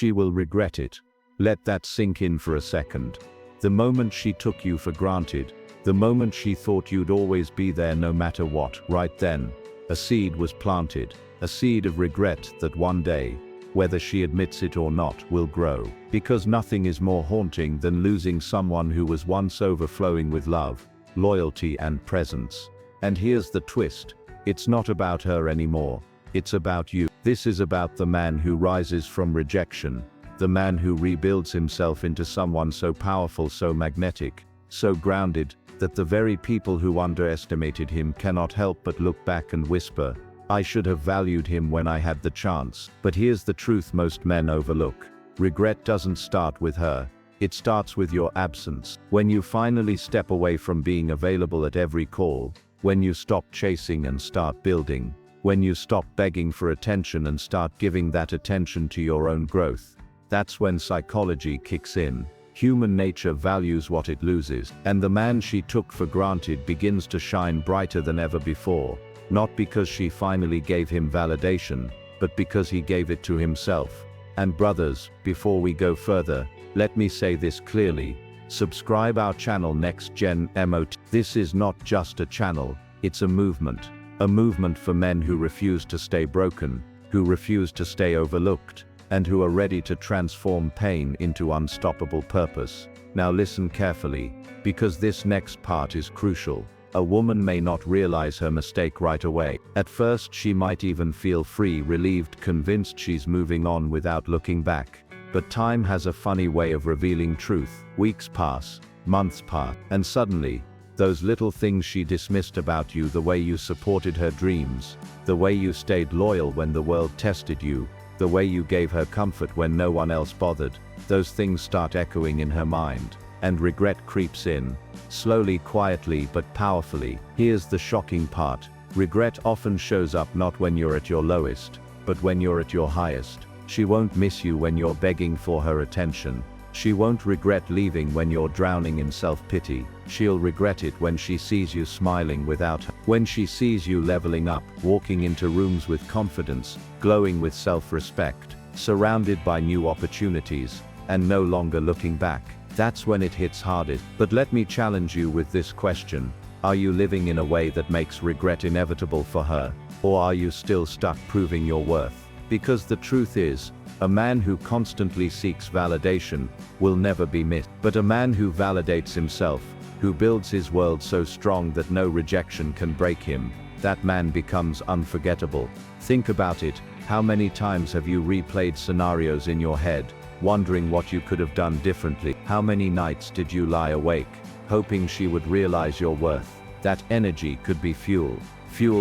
She will regret it. Let that sink in for a second. The moment she took you for granted, the moment she thought you'd always be there no matter what, right then, a seed was planted, a seed of regret that one day, whether she admits it or not, will grow. Because nothing is more haunting than losing someone who was once overflowing with love, loyalty and presence. And here's the twist. It's not about her anymore. It's about you. This is about the man who rises from rejection, the man who rebuilds himself into someone so powerful, so magnetic, so grounded, that the very people who underestimated him cannot help but look back and whisper, "I should have valued him when I had the chance." But here's the truth most men overlook. Regret doesn't start with her. It starts with your absence. When you finally step away from being available at every call, when you stop chasing and start building, when you stop begging for attention and start giving that attention to your own growth, that's when psychology kicks in. Human nature values what it loses, and the man she took for granted begins to shine brighter than ever before, not because she finally gave him validation, but because he gave it to himself. And brothers, before we go further, let me say this clearly. Subscribe our channel Next Gen MOT. This is not just a channel, it's a movement for men who refuse to stay broken, who refuse to stay overlooked, and who are ready to transform pain into unstoppable purpose. Now listen carefully, because this next part is crucial. A woman may not realize her mistake right away. At first she might even feel free, relieved, convinced she's moving on without looking back. But time has a funny way of revealing truth. Weeks pass, months pass, and suddenly, those little things she dismissed about you, the way you supported her dreams, the way you stayed loyal when the world tested you, the way you gave her comfort when no one else bothered, those things start echoing in her mind, and regret creeps in, slowly, quietly, but powerfully. Here's the shocking part. Regret often shows up not when you're at your lowest, but when you're at your highest. She won't miss you when you're begging for her attention. She won't regret leaving when you're drowning in self-pity. She'll regret it when she sees you smiling without her. When she sees you leveling up, walking into rooms with confidence, glowing with self-respect, surrounded by new opportunities, and no longer looking back. That's when it hits hardest. But let me challenge you with this question. Are you living in a way that makes regret inevitable for her? Or are you still stuck proving your worth? Because the truth is, a man who constantly seeks validation will never be missed. But a man who validates himself, who builds his world so strong that no rejection can break him, that man becomes unforgettable. Think about it. How many times have you replayed scenarios in your head, wondering what you could have done differently? How many nights did you lie awake, hoping she would realize your worth? That energy could be fuel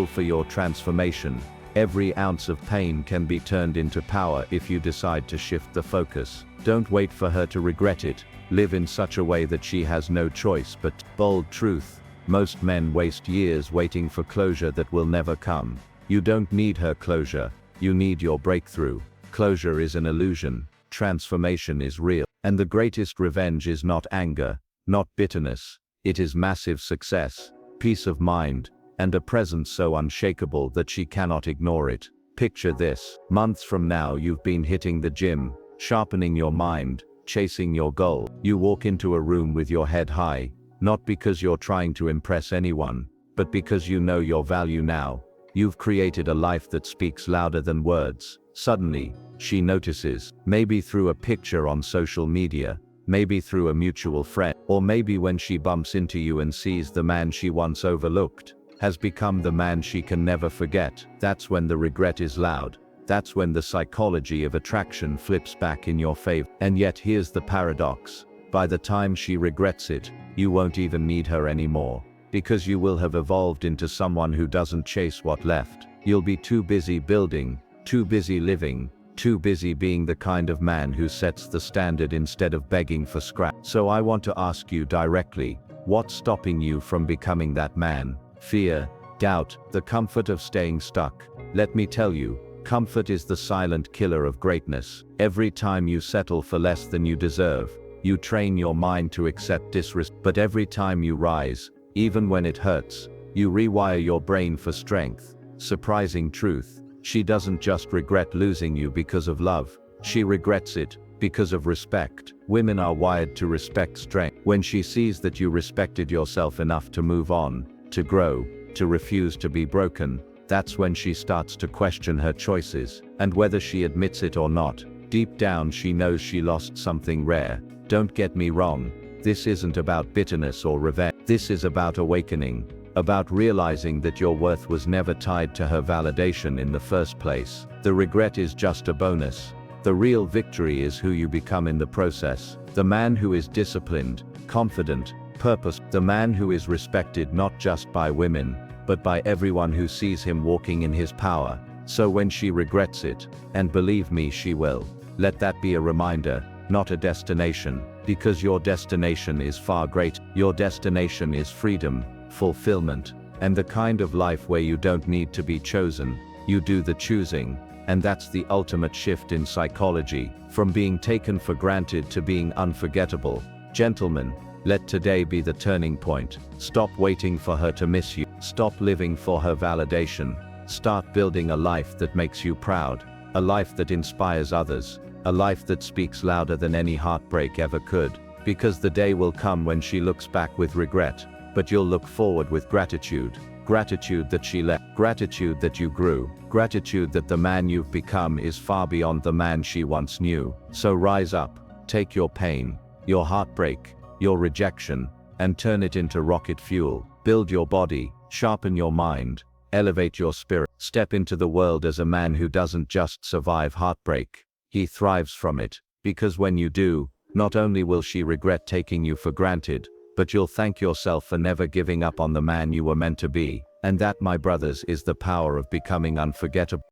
for your transformation. Every ounce of pain can be turned into power if you decide to shift the focus. Don't wait for her to regret it. Live in such a way that she has no choice but. Bold truth. Most men waste years waiting for closure that will never come. You don't need her closure. You need your breakthrough. Closure is an illusion. Transformation is real. And the greatest revenge is not anger, not bitterness. It is massive success, peace of mind, and a presence so unshakable that she cannot ignore it. Picture this. Months from now you've been hitting the gym, sharpening your mind, chasing your goal. You walk into a room with your head high, not because you're trying to impress anyone, but because you know your value now. You've created a life that speaks louder than words. Suddenly, she notices, maybe through a picture on social media, maybe through a mutual friend, or maybe when she bumps into you and sees the man she once overlooked has become the man she can never forget. That's when the regret is loud. That's when the psychology of attraction flips back in your favor. And yet here's the paradox. By the time she regrets it, you won't even need her anymore. Because you will have evolved into someone who doesn't chase what left. You'll be too busy building, too busy living, too busy being the kind of man who sets the standard instead of begging for scraps. So I want to ask you directly, what's stopping you from becoming that man? Fear, doubt, the comfort of staying stuck. Let me tell you, comfort is the silent killer of greatness. Every time you settle for less than you deserve, you train your mind to accept disrespect. But every time you rise, even when it hurts, you rewire your brain for strength. Surprising truth. She doesn't just regret losing you because of love. She regrets it, because of respect. Women are wired to respect strength. When she sees that you respected yourself enough to move on, to grow, to refuse to be broken, that's when she starts to question her choices. And whether she admits it or not, deep down she knows she lost something rare. Don't get me wrong, this isn't about bitterness or revenge. This is about awakening, about realizing that your worth was never tied to her validation in the first place. The regret is just a bonus. The real victory is who you become in the process. The man who is disciplined, confident, purposeful. The man who is respected not just by women, but by everyone who sees him walking in his power. So when she regrets it, and believe me she will, let that be a reminder, not a destination, because your destination is far greater. Your destination is freedom, fulfillment, and the kind of life where you don't need to be chosen, you do the choosing. And that's the ultimate shift in psychology, from being taken for granted to being unforgettable. Gentlemen, let today be the turning point. Stop waiting for her to miss you. Stop living for her validation. Start building a life that makes you proud, a life that inspires others, a life that speaks louder than any heartbreak ever could. Because the day will come when she looks back with regret, but you'll look forward with gratitude. Gratitude that she left, gratitude that you grew, gratitude that the man you've become is far beyond the man she once knew. So rise up, take your pain, your heartbreak, your rejection, and turn it into rocket fuel. Build your body, sharpen your mind, elevate your spirit. Step into the world as a man who doesn't just survive heartbreak, he thrives from it. Because when you do, not only will she regret taking you for granted, but you'll thank yourself for never giving up on the man you were meant to be. And that, my brothers, is the power of becoming unforgettable.